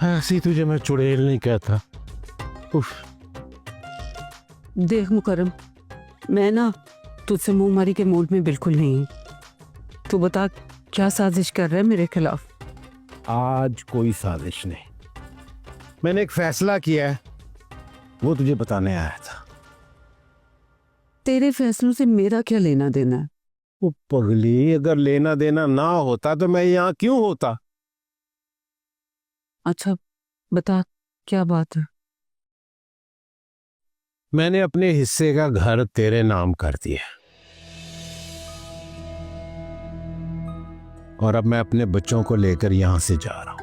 ऐसी तुझे मैं चुड़ैल नहीं कहता। उफ। देख मुकरम, मैं ना तुझसे मुंहमारी के मूड में बिल्कुल नहीं हूँ। तू बता क्या साजिश कर रहा है मेरे खिलाफ? आज कोई साजिश नहीं, मैंने एक फैसला किया है, वो तुझे बताने आया था। तेरे फैसलों से मेरा क्या लेना देना है? वो पगली, अगर लेना देना ना होता तो मैं यहाँ क्यों होता? अच्छा बता, क्या बात है? मैंने अपने हिस्से का घर तेरे नाम कर दिया और अब मैं अपने बच्चों को लेकर यहां से जा रहा हूं।